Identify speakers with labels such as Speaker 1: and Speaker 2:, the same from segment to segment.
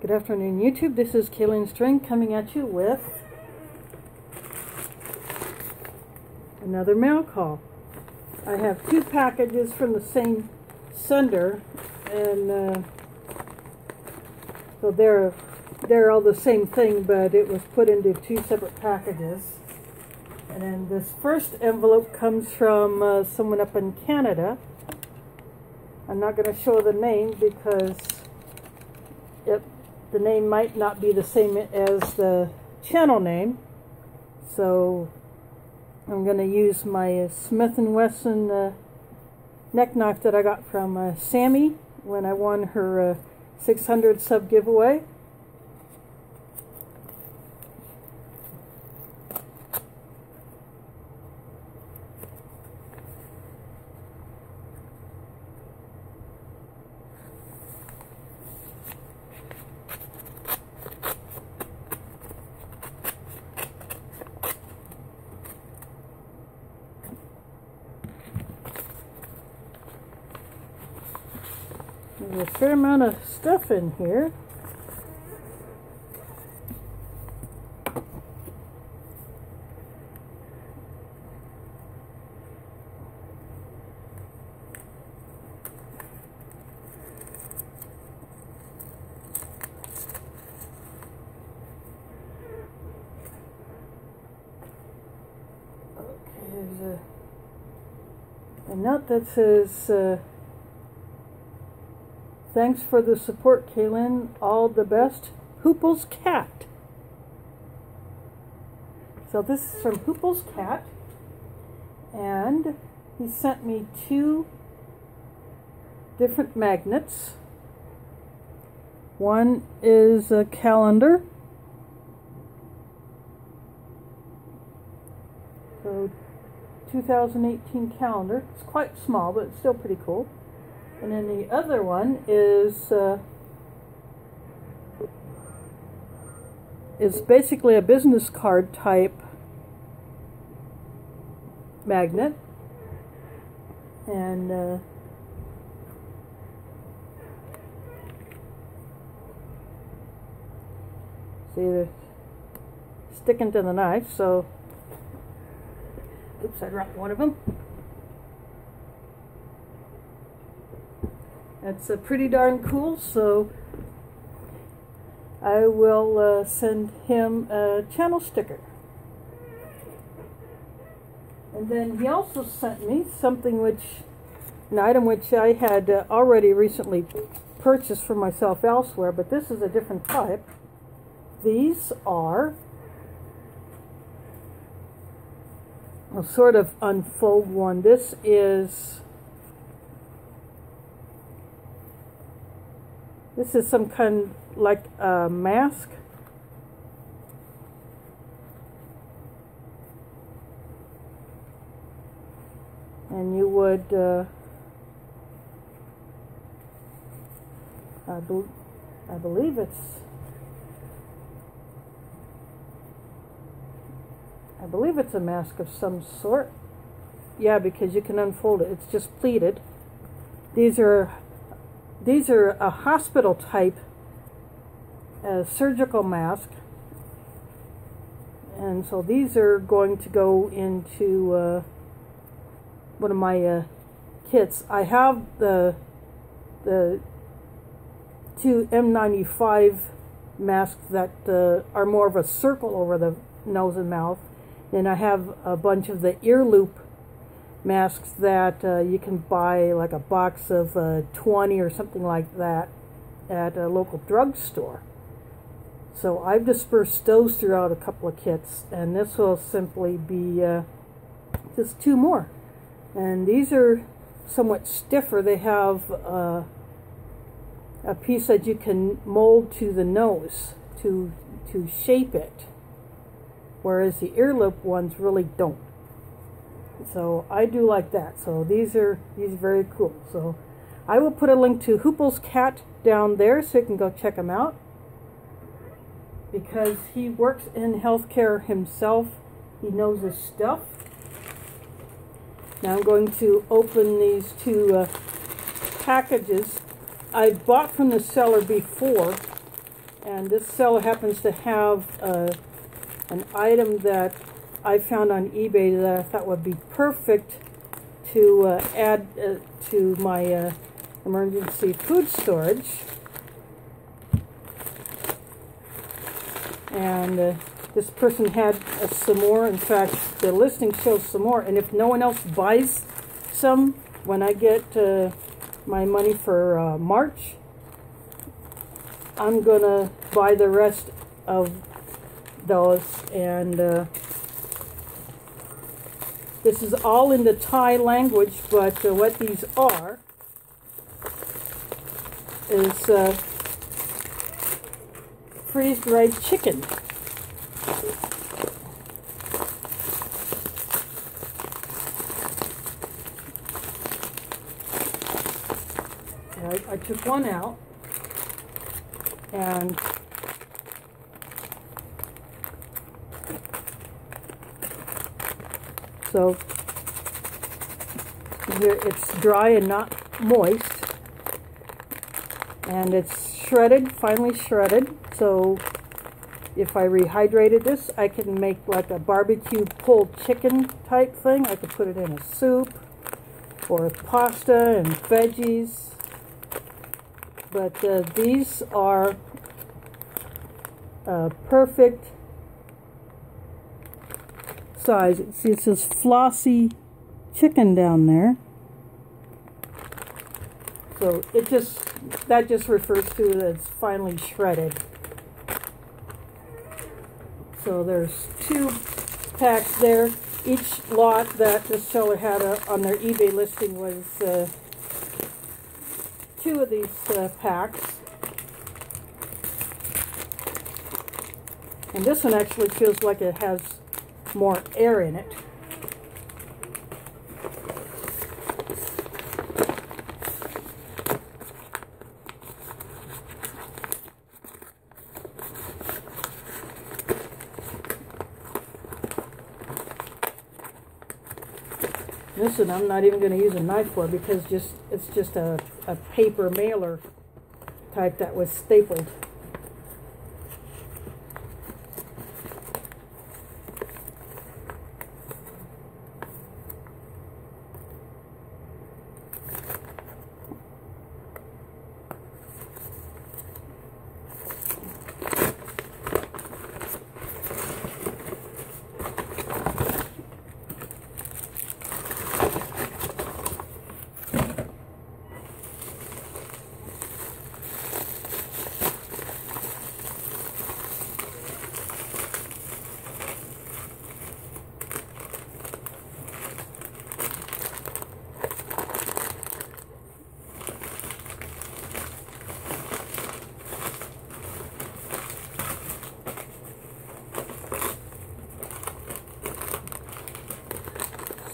Speaker 1: Good afternoon, YouTube. This is Kaylin String coming at you with another mail call. I have two packages from the same sender, and so they're all the same thing, but it was put into two separate packages. And then this first envelope comes from someone up in Canada. I'm not going to show the name because the name might not be the same as the channel name. So I'm going to use my Smith & Wesson neck knife that I got from Sammy when I won her 600 sub giveaway. There's a fair amount of stuff in here. Okay, there's a note that says, thanks for the support, Kaylin. All the best. Huples Cat. So this is from Huples Cat. And he sent me two different magnets. One is a calendar. So 2018 calendar. It's quite small, but it's still pretty cool. And then the other one is basically a business card type magnet. And see, they're sticking to the knife, so oops, I dropped one of them. It's pretty darn cool, so I will send him a channel sticker. And then he also sent me something an item which I had already recently purchased for myself elsewhere, but this is a different type. These are, I'll sort of unfold one. This is some kind like a mask. And you would, I believe it's a mask of some sort. Yeah, because you can unfold it. It's just pleated. These are a hospital type surgical mask, and so these are going to go into one of my kits. I have the two M95 masks that are more of a circle over the nose and mouth. Then I have a bunch of the ear loop masks that you can buy, like a box of 20 or something like that at a local drugstore. So I've dispersed those throughout a couple of kits, and this will simply be just two more. And these are somewhat stiffer. They have a piece that you can mold to the nose to shape it, whereas the ear loop ones really don't. So I do like that. So these are very cool. So I will put a link to Huples Cat down there so you can go check him out, because he works in healthcare himself. He knows his stuff. Now I'm going to open these two packages. I bought from the seller before, And this seller happens to have an item that I found on eBay that I thought would be perfect to add to my emergency food storage. And this person had some more. In fact, the listing shows some more. And if no one else buys some, when I get my money for March, I'm going to buy the rest of those. And this is all in the Thai language, but what these are is freeze-dried chicken. I took one out, and so here it's dry and not moist, and it's shredded, finely shredded. So if I rehydrated this, I can make like a barbecue pulled chicken type thing. I could put it in a soup or pasta and veggies. But these are perfect size. See, it says flossy chicken down there. So that just refers to that it's finely shredded. So there's 2 packs there. Each lot that the seller had on their eBay listing was 2 of these packs. And this one actually feels like it has more air in it. This one I'm not even going to use a knife for because it's just a paper mailer type that was stapled.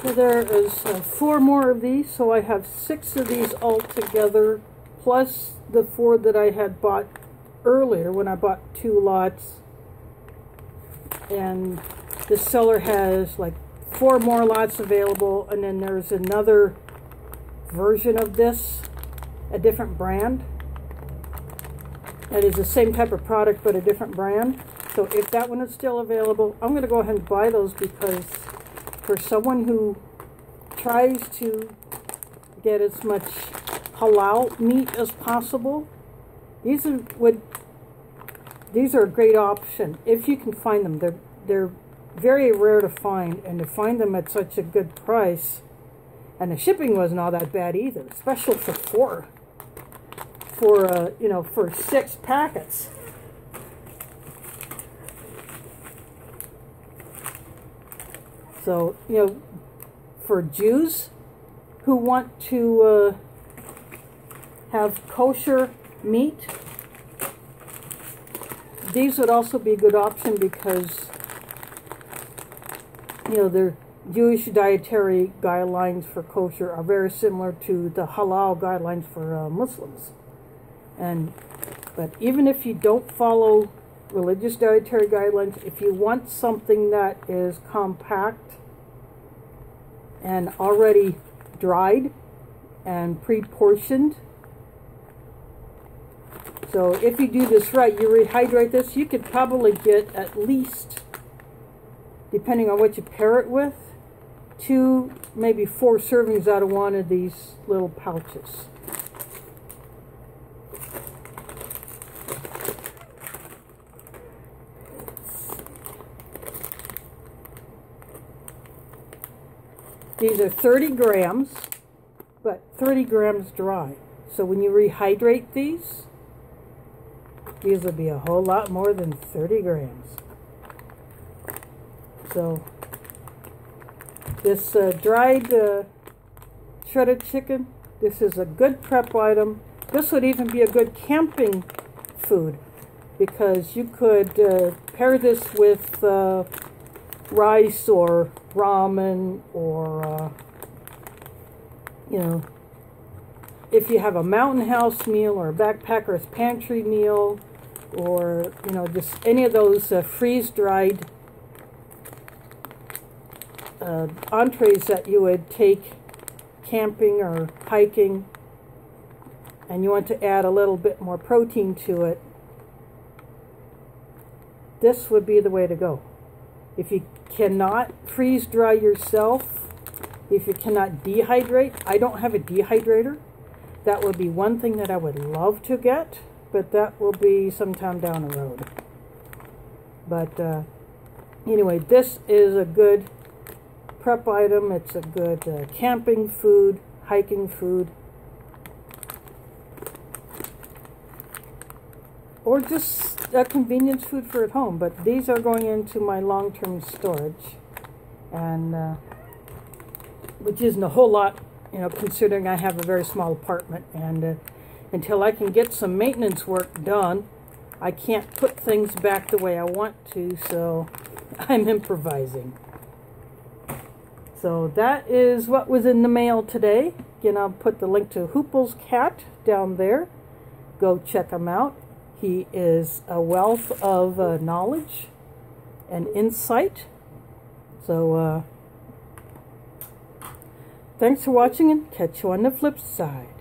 Speaker 1: So there is 4 more of these, so I have 6 of these all together, plus the 4 that I had bought earlier when I bought 2 lots. And the seller has like 4 more lots available, and then there's another version of this, a different brand. That is the same type of product, but a different brand. So if that one is still available, I'm going to go ahead and buy those, because for someone who tries to get as much halal meat as possible, these are a great option if you can find them. They're very rare to find, and to find them at such a good price, and the shipping wasn't all that bad either, especially for 6 packets. So, for Jews who want to have kosher meat, these would also be a good option, because their Jewish dietary guidelines for kosher are very similar to the halal guidelines for Muslims. But even if you don't follow religious dietary guidelines, if you want something that is compact and already dried and pre-portioned, So if you do this right, you rehydrate this, you could probably get at least, depending on what you pair it with, 2, maybe 4 servings out of one of these little pouches. These are 30 grams, but 30 grams dry. So when you rehydrate these will be a whole lot more than 30 grams. So this dried shredded chicken, this is a good prep item. This would even be a good camping food, because you could pair this with rice or ramen, or you know, if you have a mountain house meal or a backpacker's pantry meal, or you know, just any of those freeze-dried entrees that you would take camping or hiking, and you want to add a little bit more protein to it, this would be the way to go. If you cannot freeze dry yourself, if you cannot dehydrate, I don't have a dehydrator. That would be one thing that I would love to get, but that will be sometime down the road. But anyway, this is a good prep item. It's a good camping food, hiking food, or just a convenience food for at home. But these are going into my long-term storage, and which isn't a whole lot, you know, considering I have a very small apartment, and until I can get some maintenance work done, I can't put things back the way I want to, so I'm improvising. So that is what was in the mail today. Again, I'll put the link to Huples cat down there. Go check him out. He is a wealth of knowledge and insight. So thanks for watching, and catch you on the flip side.